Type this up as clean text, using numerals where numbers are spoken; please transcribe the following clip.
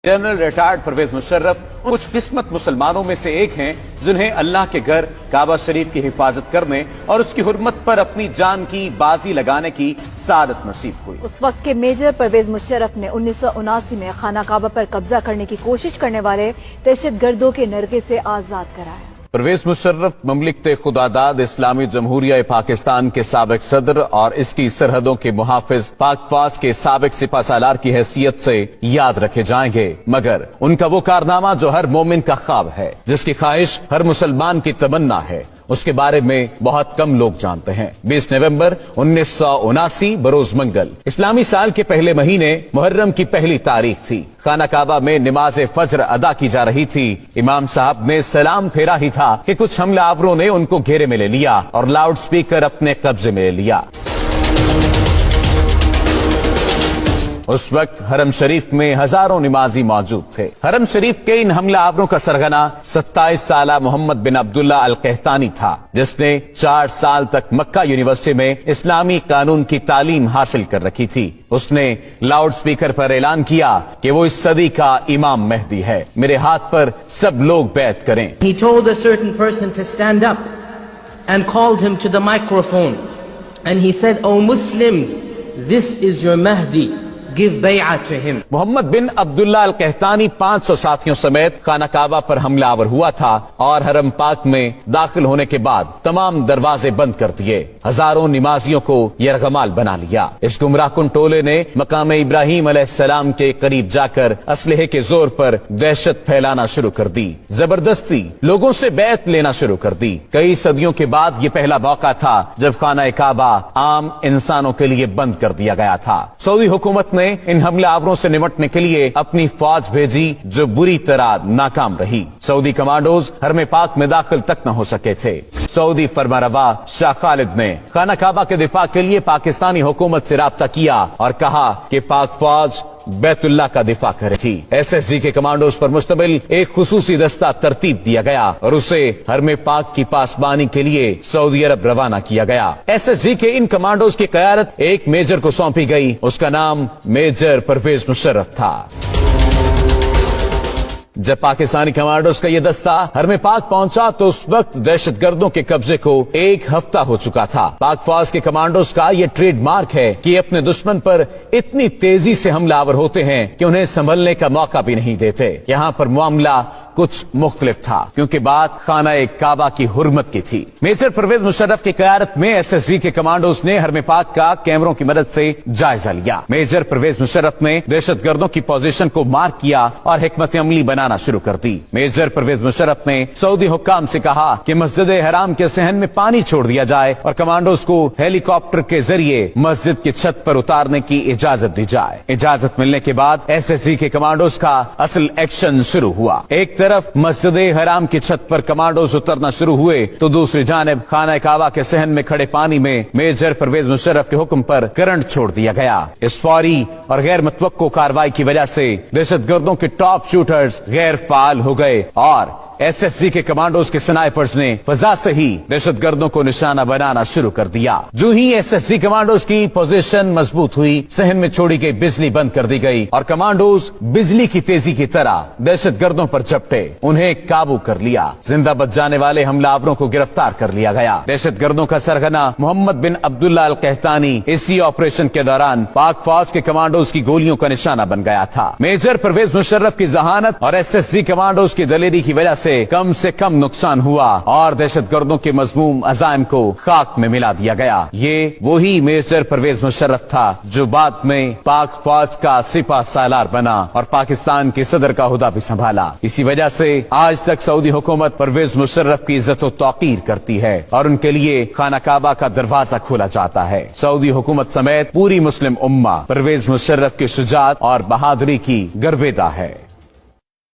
General retired Parvez Musharraf कुछ किस्मत मुसलमानों में से एक हैं जिन्हें अल्लाह के घर काबा शरीफ की हिफाजत करने और उसकी हुर्मत पर अपनी जान की बाजी लगाने की सादत नसीब हुई। उस वक्त के मेजर परवेज मुशर्रफ ने 1979 में खाना काबा पर कब्जा करने की कोशिश करने वाले दहशतगर्दों के नरगे से आजाद कराया। परवेज मुशर्रफ ममलिकत खुदादाद इस्लामी जमहूरिया पाकिस्तान के साबिक सदर और इसकी सरहदों के मुहाफिज पाक फौज के साबिक सिपा सालार की हैसियत से याद रखे जाएंगे, मगर उनका वो कारनामा जो हर मोमिन का ख्वाब है, जिसकी ख्वाहिश हर मुसलमान की तमन्ना है, उसके बारे में बहुत कम लोग जानते हैं। 20 नवंबर 1979 बरोज मंगल इस्लामी साल के पहले महीने मुहर्रम की पहली तारीख थी। खाना काबा में नमाज फज्र अदा की जा रही थी। इमाम साहब ने सलाम फेरा ही था कि कुछ हमलावरों ने उनको घेरे में ले लिया और लाउड स्पीकर अपने कब्जे में ले लिया। उस वक्त हरम शरीफ में हजारों नमाजी मौजूद थे। हरम शरीफ के इन हमलावरों का सरगना 27 साला मोहम्मद बिन अब्दुल्ला अल कहतानी था, जिसने 4 साल तक मक्का यूनिवर्सिटी में इस्लामी कानून की तालीम हासिल कर रखी थी। उसने लाउड स्पीकर पर ऐलान किया कि वो इस सदी का इमाम मेहदी है, मेरे हाथ पर सब लोग बैत करें। He told a certain person to stand up and called him to the microphone and he said, "O Muslims, this is your Mahdi. Give bay'ah to him." Mohammad बिन अब्दुल्ला अल कहतानी 500 साथियों समेत खाना काबा पर हमलावर हुआ था और हरम पाक में दाखिल होने के बाद तमाम दरवाजे बंद कर दिए। हजारों नमाजियों को यरगमाल बना लिया। इस गुमराहकुन टोले ने मकाम इब्राहिम अलैहिस्सलाम के करीब जाकर असलहे के जोर पर दहशत फैलाना शुरू कर दी। जबरदस्ती लोगों से बैत लेना शुरू कर दी। कई सदियों के बाद ये पहला मौका था जब खाना काबा आम इंसानों के लिए बंद कर दिया गया था। सऊदी हुकूमत ने इन हमलावरों से निपटने के लिए अपनी फौज भेजी, जो बुरी तरह नाकाम रही। सऊदी कमांडोज हरम पाक में दाखिल तक न हो सके थे। सऊदी फरमारवा शाह खालिद ने खाना काबा के दिफा के लिए पाकिस्तानी हुकूमत से राब्ता किया और कहा कि पाक फौज बैतुल्लाह का दिफा करेगी। SSG के कमांडोज पर मुश्तमिल एक खुसूसी दस्ता तरतीब दिया गया और उसे हरम पाक की पासबानी के लिए सऊदी अरब रवाना किया गया। SSG के इन कमांडोज की क़यादत एक मेजर को सौंपी गई। उसका नाम मेजर परवेज मुशर्रफ था। जब पाकिस्तानी कमांडोज का यह दस्ता हरम पाक पहुंचा तो उस वक्त दहशतगर्दों के कब्जे को 1 हफ्ता हो चुका था। पाक फौज के कमांडोज का यह ट्रेडमार्क है कि अपने दुश्मन पर इतनी तेजी से हमलावर होते हैं कि उन्हें संभलने का मौका भी नहीं देते। यहाँ पर मामला कुछ मुख्तलिफ था, क्योंकि बात खाना काबा की हुर्मत की थी। मेजर परवेज मुशर्रफ की क़यादत में SSG के कमांडोज ने हरम पाक का कैमरों की मदद से जायजा लिया। मेजर परवेज मुशर्रफ ने दहशतगर्दों की पोजीशन को मार्क किया और हिकमत अमली बनाना शुरू कर दी। मेजर परवेज मुशर्रफ ने सऊदी हुक्काम से कहा कि मस्जिद हराम के सहन में पानी छोड़ दिया जाए और कमांडोज को हेलीकॉप्टर के जरिए मस्जिद की छत पर उतारने की इजाजत दी जाए। इजाजत मिलने के बाद SSG के कमांडोज का असल एक्शन शुरू हुआ। एक तरफ मस्जिद हराम की छत पर कमांडोज उतरना शुरू हुए तो दूसरी जानिब खाना काबा के सहन में खड़े पानी में मेजर परवेज मुशर्रफ के हुक्म पर करंट छोड़ दिया गया। इस फौरी और गैर मुतवक्को कार्रवाई की वजह से दहशतगर्दों के टॉप शूटर्स गैर फाल हो गए और SSG के कमांडोज के स्नाइपर्स ने फजा से ही दहशतगर्दों को निशाना बनाना शुरू कर दिया। जो ही SSG कमांडोज की पोजीशन मजबूत हुई, सहन में छोड़ी गई बिजली बंद कर दी गई और कमांडोज बिजली की तेजी की तरह दहशतगर्दों पर झपटे, उन्हें काबू कर लिया। जिंदा बच जाने वाले हमलावरों को गिरफ्तार कर लिया गया। दहशतगर्दों का सरगना मोहम्मद बिन अब्दुल्ला अल कहतानी इसी ऑपरेशन के दौरान पाक फौज के कमांडोज की गोलियों का निशाना बन गया था। मेजर परवेज मुशर्रफ की जहानत और SSG कमांडोज की दलेरी की वजह से कम नुकसान हुआ और दहशतगर्दों के मजमूम अज़ाइम को खाक में मिला दिया गया। ये वही मेजर परवेज मुशर्रफ था जो बाद में पाक फौज का सिपा सालार बना और पाकिस्तान के सदर का हुदा भी संभाला। इसी वजह से आज तक सऊदी हुकूमत परवेज मुशर्रफ की इज्जत व तौकीर करती है और उनके लिए खाना काबा का दरवाजा खोला जाता है। सऊदी हुकूमत समेत पूरी मुस्लिम उम्मा परवेज मुशर्रफ की शुजाअत और बहादुरी की गर्वेदा है।